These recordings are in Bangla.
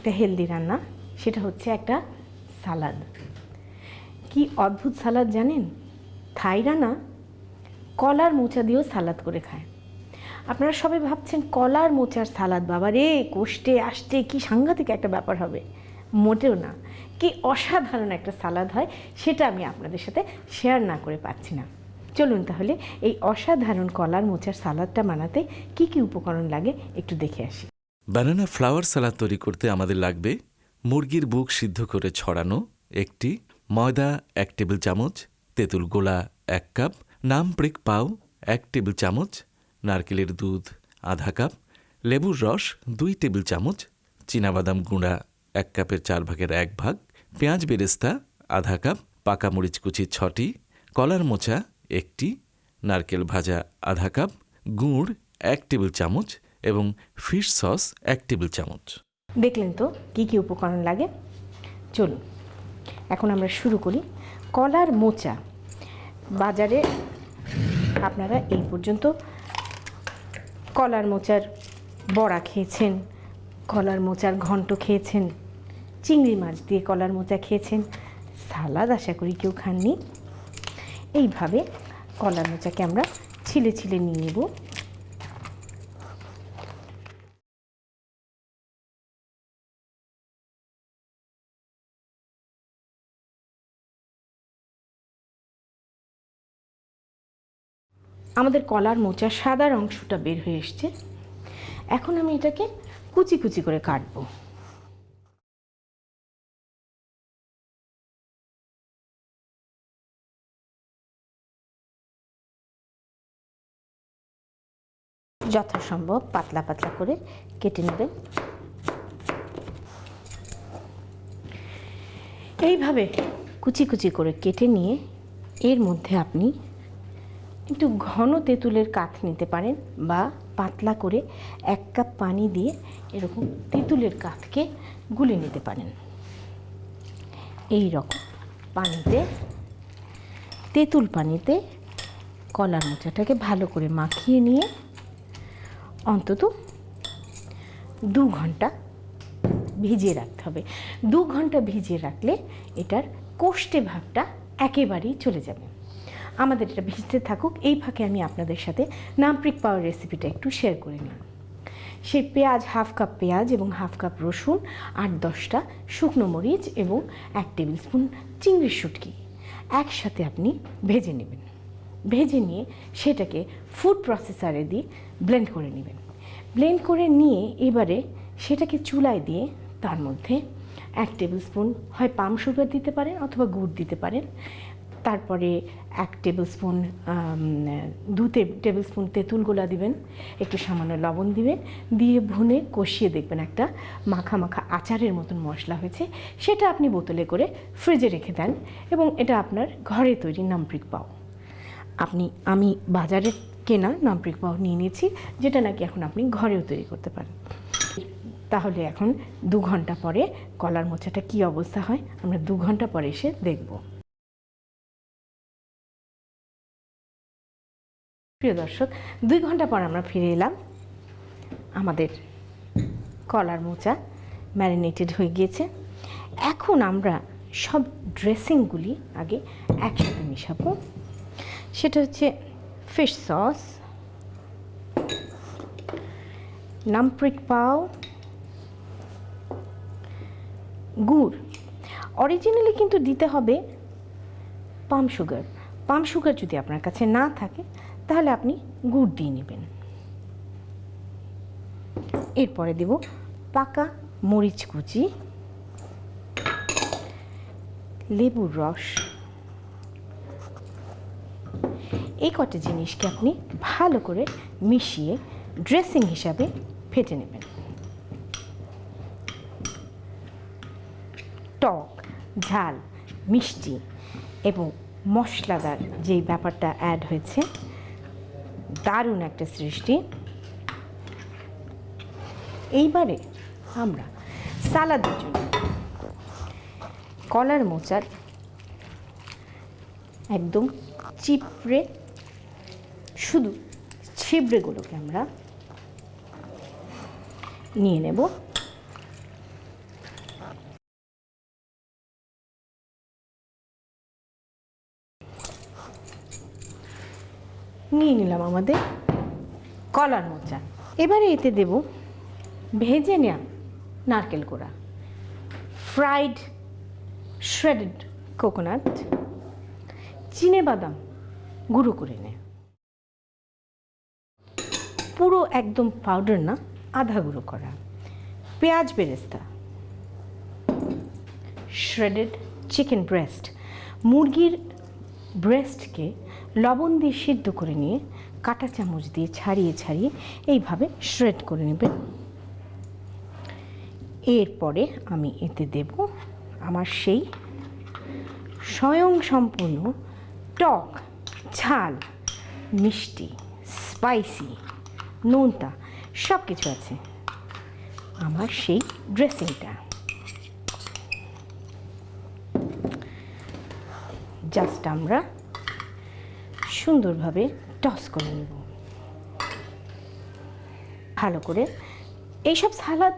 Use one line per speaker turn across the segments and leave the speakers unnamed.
একটা হেলদি রান্না, সেটা হচ্ছে একটা সালাদ। কি অদ্ভুত সালাদ জানেন? থাইরা না কলার মোচা দিয়েও সালাদ করে খায়। আপনারা সবাই ভাবছেন কলার মোচার সালাদ, বাবা রে কোষ্ঠে আসতে কি সাংঘাতিক একটা ব্যাপার হবে। মোটেও না। কি অসাধারণ একটা সালাদ হয় সেটা আমি আপনাদের সাথে শেয়ার না করে পারছি না। চলুন তাহলে এই অসাধারণ কলার মোচার সালাদটা বানাতে কি কি উপকরণ লাগে একটু দেখে আসি।
ব্যানানা ফ্লাওয়ার সালাদ তৈরি করতে আমাদের লাগবে মুরগির বুক সিদ্ধ করে ছড়ানো একটি, ময়দা 1 টেবিল চামচ, তেঁতুল গোলা 1 কাপ, নামপ্রিক পাও 1 টেবিল চামচ, নারকেলের দুধ আধা কাপ, লেবুর রস 2 টেবিল চামচ, চীনাবাদাম গুঁড়া 1 কাপের 4 ভাগের 1 ভাগ, পেঁয়াজ বেরেস্তা আধা কাপ, পাকা মরিচ কুচি 6টি, কলার মোচা 1টি, নারকেল ভাজা আধা কাপ, গুড় 1 টেবিল চামচ এবং ফিশ সস 1 টেবিল চামচ।
দেখলেন তো কি কি উপকরণ লাগে। চলুন এখন আমরা শুরু করি। কলার মোচা বাজারে আপনারা এই পর্যন্ত কলার মোচার বড়া খেয়েছেন, কলার মোচার ঘন্ট খেয়েছেন, চিংড়ি মাছ দিয়ে কলার মোচা খেয়েছেন, সালাদ আশা করি কেউ খাননি। এইভাবে কলার মোচাকে আমরা ছিলে ছিলে নিয়ে নেব। আমাদের কলার মোচার সাদার অংশটা বের হয়ে এসছে। এখন আমি এটাকে কুচি কুচি করে কাটবো। যথাসম্ভব পাতলা পাতলা করে কেটে নেবেন। এইভাবে কুচি কুচি করে কেটে নিয়ে এর মধ্যে আপনি একটু ঘন তেঁতুলের কাঠ নিতে পারেন বা পাতলা করে 1 কাপ পানি দিয়ে এরকম তেঁতুলের কাঠকে গুলে নিতে পারেন। এই রকম পানিতে, তেঁতুল পানিতে কলার মোচাটাকে ভালো করে মাখিয়ে নিয়ে অন্তত 2 ঘন্টা ভিজিয়ে রাখতে হবে। 2 ঘন্টা ভিজিয়ে রাখলে এটার কোষ্ঠে ভাবটা একেবারেই চলে যাবে। আমাদের এটা ভিজতে থাকুক, এই ফাঁকে আমি আপনাদের সাথে নামপ্রিক পাওয়ার রেসিপিটা একটু শেয়ার করে নিই। সেই পেঁয়াজ 1/2 কাপ পেঁয়াজ এবং 1/2 কাপ রসুন, 8-10টা শুকনো মরিচ এবং 1 টেবিল স্পুন চিংড়ির শুটকি একসাথে আপনি ভেজে নেবেন। ভেজে নিয়ে সেটাকে ফুড প্রসেসরে দিয়ে ব্লেন্ড করে নেবেন। ব্লেন্ড করে নিয়ে এবারে সেটাকে চুলায় দিয়ে তার মধ্যে 1 টেবিল স্পুন হয় পাম সুগার দিতে পারেন অথবা গুড় দিতে পারেন। তারপরে 1 টেবিল স্পুন 2 টেবিল স্পুন তেঁতুল গোলা দিবেন, একটু সামান্য লবণ দিবেন, দিয়ে ভুনে কষিয়ে দেখবেন একটা মাখা মাখা আচারের মতন মশলা হয়েছে। সেটা আপনি বোতলে করে ফ্রিজে রেখে দেন এবং এটা আপনার ঘরে তৈরি নামপ্রিক পাও। আমি বাজারে কেনা নামপ্রিক পাও নিয়ে নিয়েছি, যেটা নাকি এখন আপনি ঘরেও তৈরি করতে পারেন। তাহলে এখন 2 ঘন্টা পরে কলার মোচাটা কী অবস্থা হয় আমরা 2 ঘন্টা পরে এসে দেখব। প্রিয় দর্শক, 2 ঘন্টা পর আমরা ফিরে এলাম। আমাদের কলার মোচা ম্যারিনেটেড হয়ে গিয়েছে। এখন আমরা সব ড্রেসিংগুলি আগে একসাথে মেশাবো। সেটা হচ্ছে ফিশ সস, নামপ্রিক পাও, গুড়। অরিজিনালি কিন্তু দিতে হবে পাম সুগার। পাম সুগার যদি আপনার কাছে না থাকে তাহলে আপনি গুড় দিয়ে নেবেন। এরপরে দেব পাকা মরিচ কুচি, লেবুর রস। এই কটা জিনিসকে আপনি ভালো করে মিশিয়ে ড্রেসিং হিসাবে ফেটে নেবেন। টক, ঝাল, মিষ্টি এবং মশলাদার যেই ব্যাপারটা অ্যাড হয়েছে, দারুণ একটা সৃষ্টি। এইবারে আমরা সালাদের জন্য কলার মোচার একদম চিপড়ে শুধু ছিবড়েগুলোকে আমরা নিয়ে নেব। নিয়ে নিলাম আমাদের কলার মোচা। এবারে এতে দেব ভেজে নেওয়া নারকেল কোড়া, ফ্রাইড শ্রেডেড কোকোনাট, চিনেবাদাম গুঁড়ো করে নেয়, পুরো একদম পাউডার না, আধা গুঁড়ো করা, পেঁয়াজ বেরেস্তা, শ্রেডেড চিকেন ব্রেস্ট, মুরগির ব্রেস্টকে লবণ দিয়ে সিদ্ধ করে নিয়ে কাঁটা চামচ দিয়ে ছাড়িয়ে ছাড়িয়ে এইভাবে শ্রেড করে নেবেন। এরপরে আমি এতে দেব আমার সেই স্বয়ংসম্পূর্ণ টক, ঝাল, মিষ্টি, স্পাইসি, নোনতা সব কিছু আছে আমার সেই ড্রেসিংটা। জাস্ট আমরা সুন্দরভাবে টস করে নেব ভালো করে। এইসব সালাদ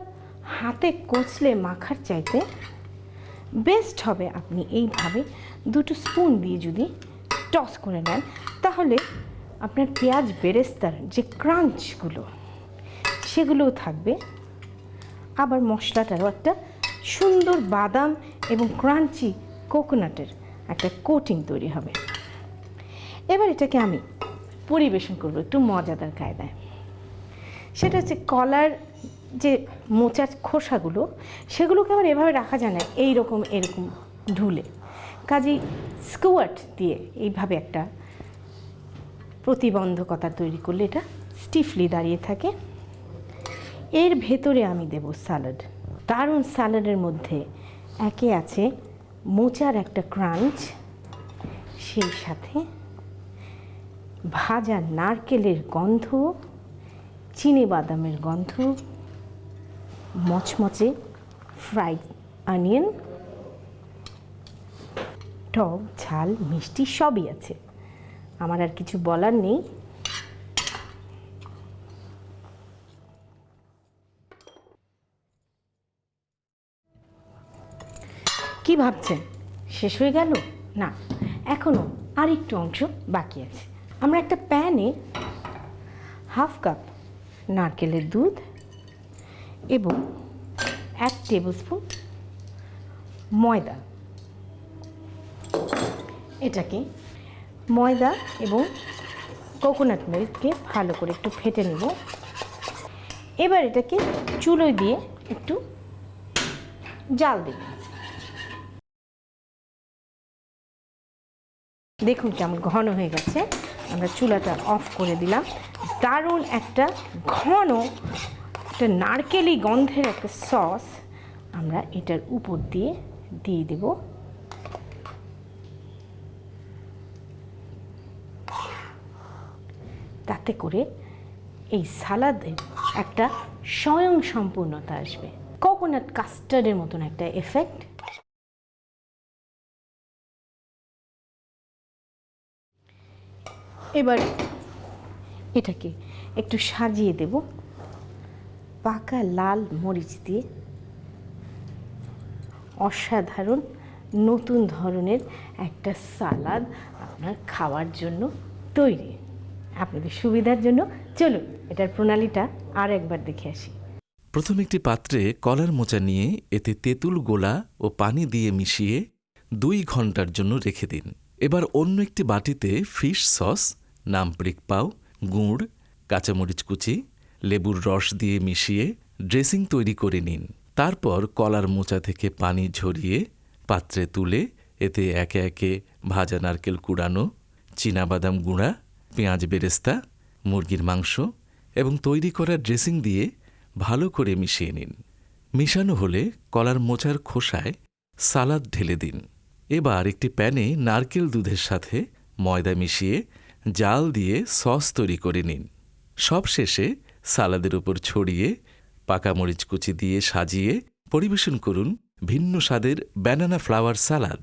হাতে কচলে মাখার চাইতে বেস্ট হবে আপনি এইভাবে দুটো স্পুন দিয়ে যদি টস করে নেন, তাহলে আপনার পেঁয়াজ বেরেস্তার যে ক্রাঞ্চগুলো সেগুলোও থাকবে, আবার মশলাটারও একটা সুন্দর বাদাম এবং ক্রাঞ্চি কোকোনাটের একটা কোটিং তৈরি হবে। এবার এটাকে আমি পরিবেশন করব একটু মজাদার কায়দায়। সেটা হচ্ছে কলার যে মোচার খোসাগুলো, সেগুলোকে আবার এভাবে রাখা যায় না এইরকম এরকম ঢুলে, কাজেই স্কুয়ার্ট দিয়ে এইভাবে একটা প্রতিবন্ধকতা তৈরি করলে এটা স্টিফলি দাঁড়িয়ে থাকে। এর ভেতরে আমি দেব স্যালাড। দারুণ স্যালাডের মধ্যে একে আছে মোচার একটা ক্রাঞ্চ, সেই সাথে ভাজা নারকেলের গন্ধ, চিনেবাদামের গন্ধ, মচমচে ফ্রাইড অনিয়ন, টক, ঝাল, মিষ্টি সবই আছে। আমার আর কিছু বলার নেই। কি ভাবছেন শেষ হয়ে গেল? না, এখনো আরেকটু অংশ বাকি আছে। আমরা একটা প্যানে হাফ কাপ নারকেলের দুধ এবং 1 টেবিল স্পুন ময়দা, এটাকে ময়দা এবং কোকোনাট মিল্ককে ভালো করে একটু ফেটে নেব। এবার এটাকে চুলোয় দিয়ে একটু জাল দেব। দেখুন কেমন ঘন হয়ে গেছে। আমরা চুলাটা অফ করে দিলাম। দারুণ একটা ঘন একটা নারকেলি গন্ধের একটা সস আমরা এটার উপর দিয়ে দেব। তাতে করে এই সালাদের একটা স্বয়ংসম্পূর্ণতা আসবে, কোকোনাট কাস্টার্ডের মতন একটা এফেক্ট। এবার এটাকে একটু সাজিয়ে দেব পাকা লাল মরিচ দিয়ে। অসাধারণ নতুন ধরনের একটা সালাদ আপনার খাওয়ার জন্য তৈরি। আপনাদের সুবিধার জন্য চলুন এটার প্রণালীটা আর একবার দেখে আসি।
প্রথম একটি পাত্রে কলার মোচা নিয়ে এতে তেঁতুল গোলা ও পানি দিয়ে মিশিয়ে 2 ঘন্টার জন্য রেখে দিন। এবার অন্য একটি বাটিতে ফিশ সস, নামপ্রিক পাও, গুড়, কাঁচামরিচ কুচি, লেবুর রস দিয়ে মিশিয়ে ড্রেসিং তৈরি করে নিন। তারপর কলার মোচা থেকে পানি ঝরিয়ে পাত্রে তুলে এতে একে একে ভাজা নারকেল কুড়ানো, চীনাবাদাম গুঁড়া, পেঁয়াজ বেরেস্তা, মুরগির মাংস এবং তৈরি করা ড্রেসিং দিয়ে ভালো করে মিশিয়ে নিন। মিশানো হলে কলার মোচার খোসায় সালাদ ঢেলে দিন। এবার একটি প্যানে নারকেল দুধের সাথে ময়দা মিশিয়ে জাল দিয়ে সস তৈরি করে নিন। সবশেষে সালাদের উপর ছড়িয়ে পাকা মরিচ কুচি দিয়ে সাজিয়ে পরিবেশন করুন ভিন্ন স্বাদের ব্যানানা ফ্লাওয়ার সালাদ।